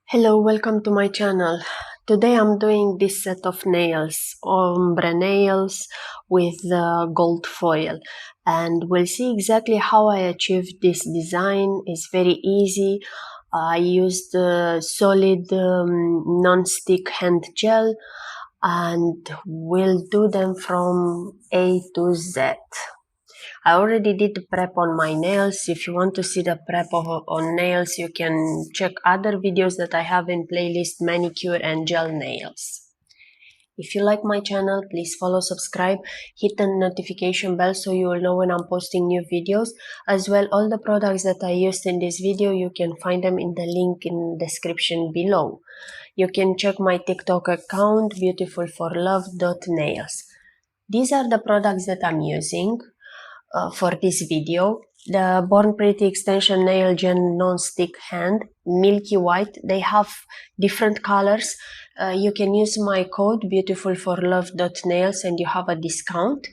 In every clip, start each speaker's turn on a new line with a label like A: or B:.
A: Hello, welcome to my channel. Today I'm doing this set of nails, ombre nails with gold foil, and we'll see exactly how I achieved this design. It's very easy. I used solid non-stick hand gel, and we'll do them from A to Z. I already did the prep on my nails. If you want to see the prep on nails, you can check other videos that I have in playlist manicure and gel nails. If you like my channel, please follow, subscribe, hit the notification bell so you will know when I'm posting new videos. As well, all the products that I used in this video, you can find them in the link in the description below. You can check my TikTok account, beautifulforlove.nails. These are the products that I'm using for this video. The Born Pretty Extension Nail Gel Non-Stick Hand, Milky White. They have different colors. You can use my code beautifulforlove.nails and you have a discount.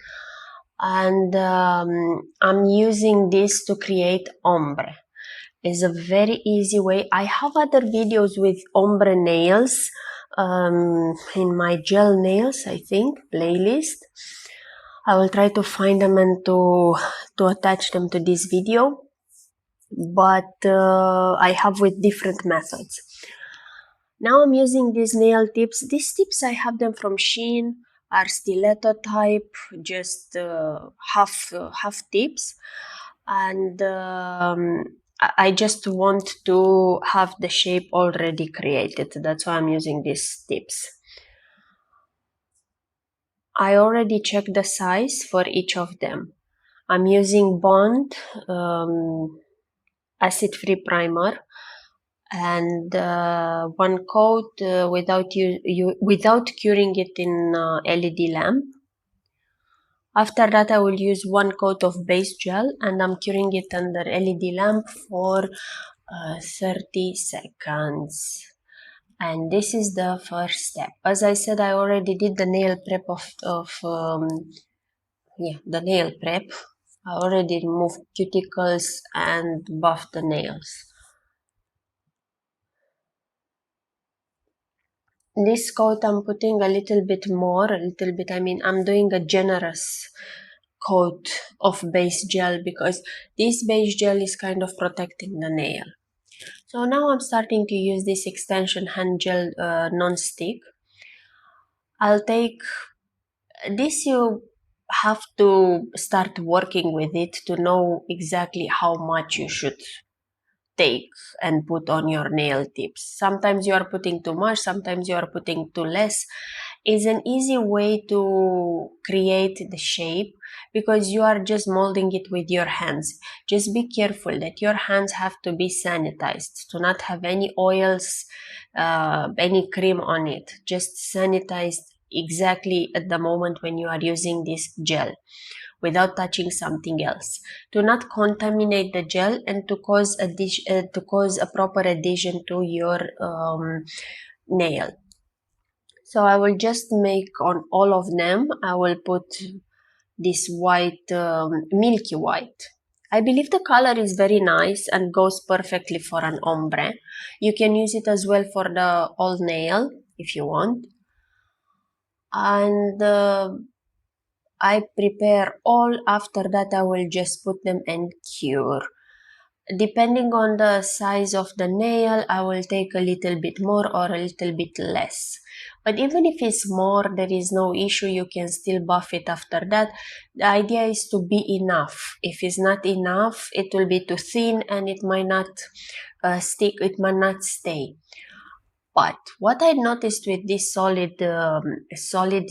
A: And I'm using this to create ombre. It's a very easy way. I have other videos with ombre nails in my gel nails, I think, playlist. I will try to find them and to attach them to this video, but I have with different methods. Now I'm using these nail tips. These tips, I have them from Shein, are stiletto type, just half tips, and I just want to have the shape already created. That's why I'm using these tips. I already checked the size for each of them. I'm using Bond acid-free primer and one coat without curing it in LED lamp. After that, I will use one coat of base gel and I'm curing it under LED lamp for 30 seconds. And this is the first step. As I said, I already did the nail prep the nail prep. I already removed cuticles and buffed the nails. This coat I'm putting a little bit more, I'm doing a generous coat of base gel because this base gel is kind of protecting the nail. So now I'm starting to use this extension hand gel non-stick. I'll take this, you have to start working with it to know exactly how much you should take and put on your nail tips. Sometimes you are putting too much, sometimes you are putting too less. It's an easy way to create the shape because you are just molding it with your hands. Just be careful that your hands have to be sanitized, to not have any oils, any cream on it. Just sanitized exactly at the moment when you are using this gel, without touching something else, to not contaminate the gel and to cause a proper adhesion to your nail. So I will just make on all of them, I will put this white, milky white. I believe the color is very nice and goes perfectly for an ombre. You can use it as well for the all nail if you want. And I prepare all. After that, I will just put them and cure. Depending on the size of the nail, I will take a little bit more or a little bit less. But even if it's more, there is no issue. You can still buff it after that. The idea is to be enough. If it's not enough, it will be too thin and it might not stick, it might not stay. But what I noticed with this solid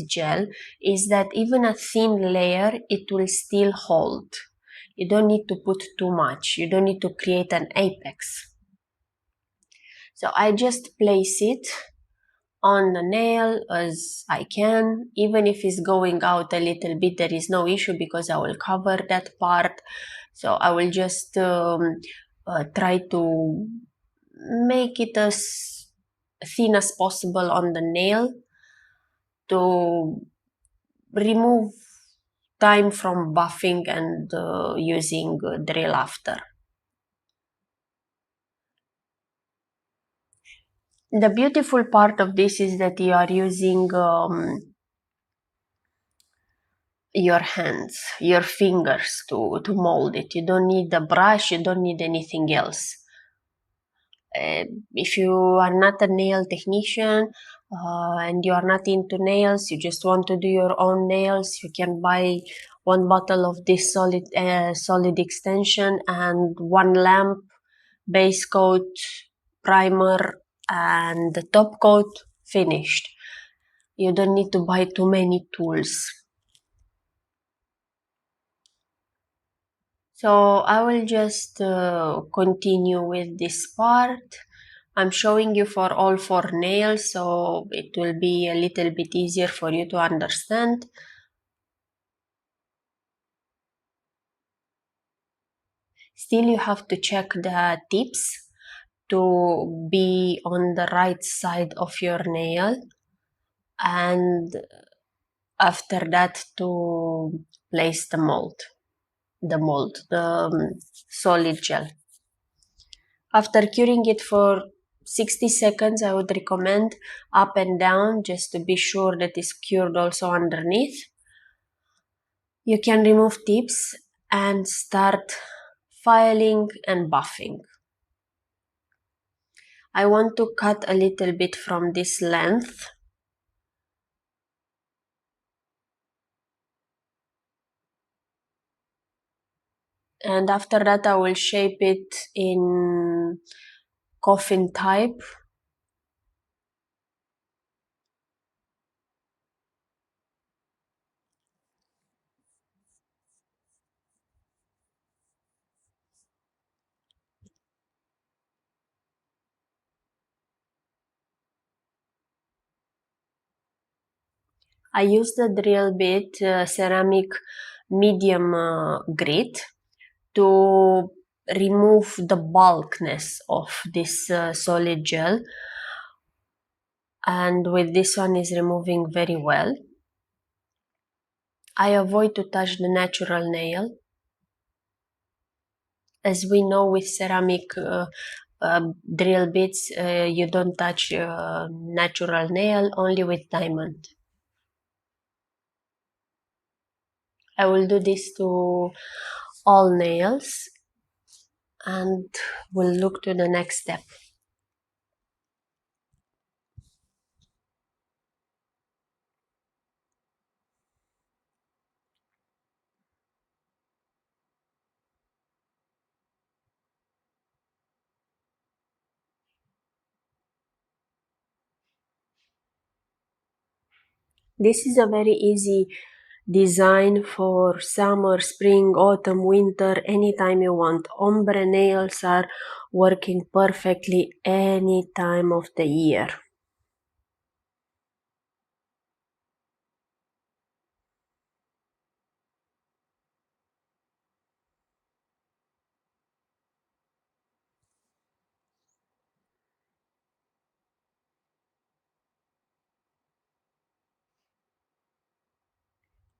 A: gel is that even a thin layer, it will still hold. You don't need to put too much. You don't need to create an apex. So I just place it on the nail as I can. Even if it's going out a little bit, there is no issue because I will cover that part. So I will just try to make it as thin as possible on the nail to remove time from buffing and using drill after. The beautiful part of this is that you are using your hands, your fingers to mold it. You don't need a brush, you don't need anything else. If you are not a nail technician and you are not into nails, you just want to do your own nails, you can buy one bottle of this solid extension and one lamp, base coat, primer, and the top coat, finished. You don't need to buy too many tools. So I will just continue with this part. I'm showing you for all 4 nails, so it will be a little bit easier for you to understand. Still, you have to check the tips to be on the right side of your nail, and after that to place the mold, the solid gel. After curing it for 60 seconds, I would recommend up and down just to be sure that it's cured also underneath. You can remove tips and start filing and buffing. I want to cut a little bit from this length. And after that I will shape it in coffin type. I use the drill bit ceramic medium grit to remove the bulkness of this solid gel, and with this one is removing very well. I avoid to touch the natural nail. As we know, with ceramic drill bits, you don't touch natural nail, only with diamond. I will do this to all nails and we'll look to the next step. This is a very easy design for summer, spring, autumn, winter, anytime you want. Ombre nails are working perfectly any time of the year.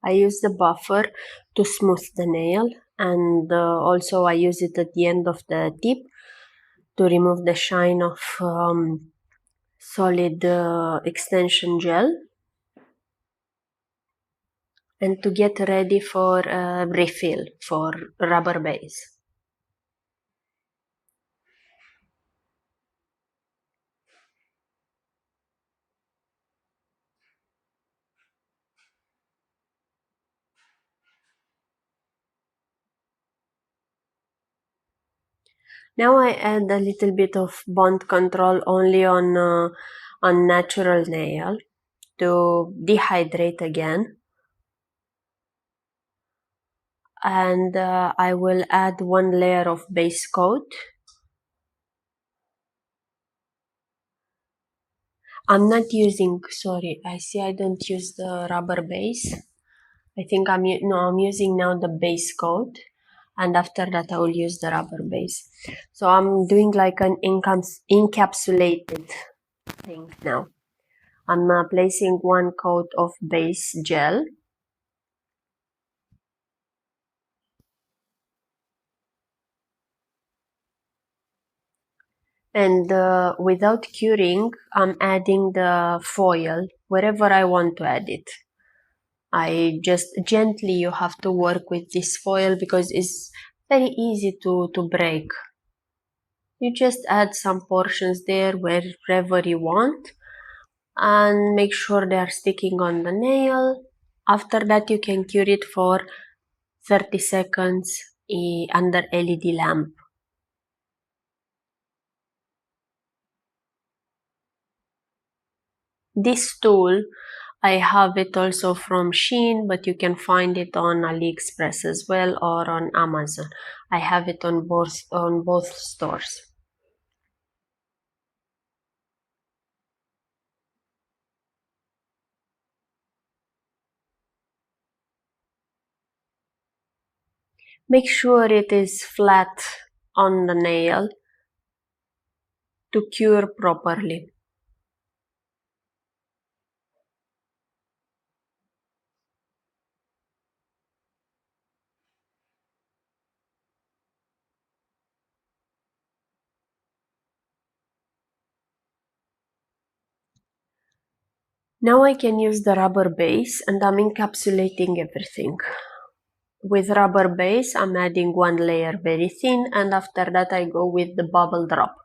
A: I use the buffer to smooth the nail, and also I use it at the end of the tip to remove the shine of solid extension gel, and to get ready for refill for rubber base. Now I add a little bit of bond control only on natural nail to dehydrate again, and I will add 1 layer of base coat. I'm not using, sorry, I see I don't use the rubber base. I think I'm using now the base coat, and after that I will use the rubber base. So I'm doing like an encapsulated thing now. I'm placing 1 coat of base gel. And without curing, I'm adding the foil wherever I want to add it. I just gently, you have to work with this foil because it's very easy to break. You just add some portions there wherever you want and make sure they are sticking on the nail. After that, you can cure it for 30 seconds under LED lamp. This tool, I have it also from Shein, but you can find it on AliExpress as well or on Amazon. I have it on both stores. Make sure it is flat on the nail to cure properly. Now I can use the rubber base and I'm encapsulating everything. With rubber base, I'm adding one layer very thin and after that I go with the bubble drop.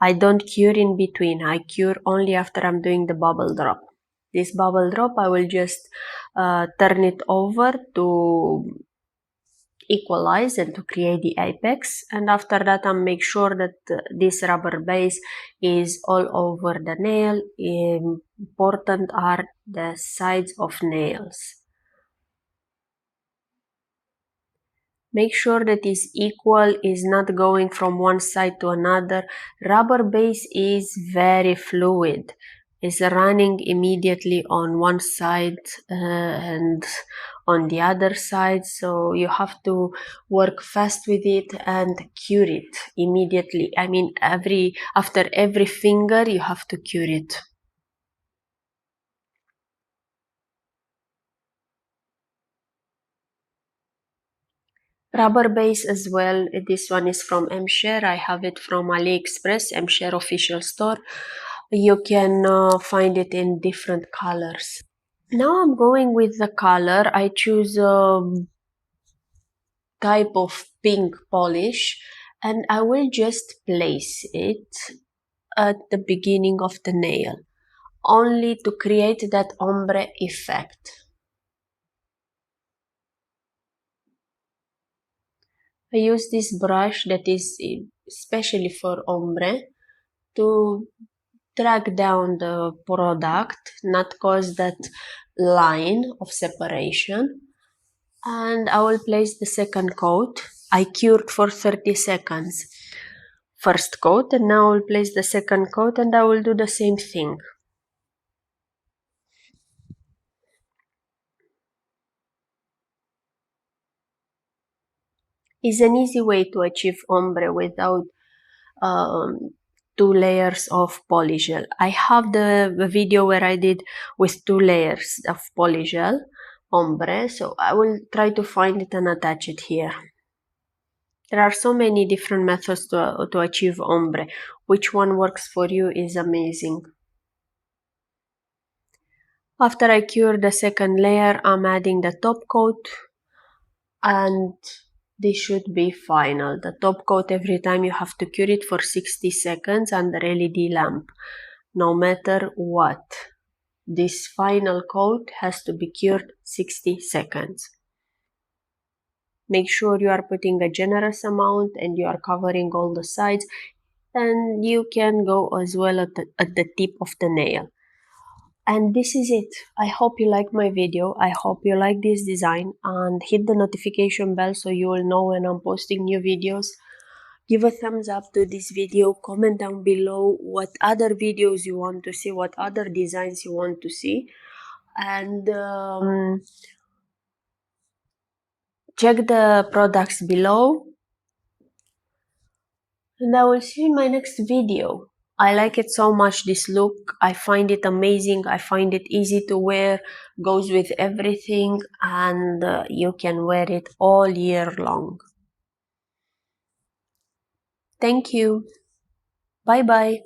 A: I don't cure in between, I cure only after I'm doing the bubble drop. This bubble drop, I will just turn it over to equalize and to create the apex, and after that I make sure that this rubber base is all over the nail. Important are the sides of nails. Make sure that is equal, is not going from one side to another. Rubber base is very fluid. It's running immediately on one side and on the other side. So you have to work fast with it and cure it immediately. I mean, after every finger, you have to cure it. Rubber base as well. This one is from Mshare. I have it from AliExpress, Mshare official store. You can find it in different colors. Now I'm going with the color. I choose a type of pink polish and I will just place it at the beginning of the nail, only to create that ombre effect. I use this brush that is especially for ombre to drag down the product, not cause that line of separation. And I will place the second coat. I cured for 30 seconds. First coat, and now I will place the second coat and I will do the same thing. It's an easy way to achieve ombre without two layers of polygel. I have the video where I did with 2 layers of polygel ombre, so I will try to find it and attach it here. There are so many different methods to achieve ombre. Which one works for you is amazing. After I cure the second layer, I'm adding the top coat and this should be final. The top coat, every time you have to cure it for 60 seconds under LED lamp. No matter what, this final coat has to be cured 60 seconds. Make sure you are putting a generous amount and you are covering all the sides, and you can go as well at the tip of the nail. And this is it. I hope you like my video. I hope you like this design and hit the notification bell so you will know when I'm posting new videos. Give a thumbs up to this video. Comment down below what other videos you want to see, what other designs you want to see. And check the products below. And I will see you in my next video. I like it so much, this look. I find it amazing. I find it easy to wear, goes with everything, and you can wear it all year long. Thank you. Bye bye.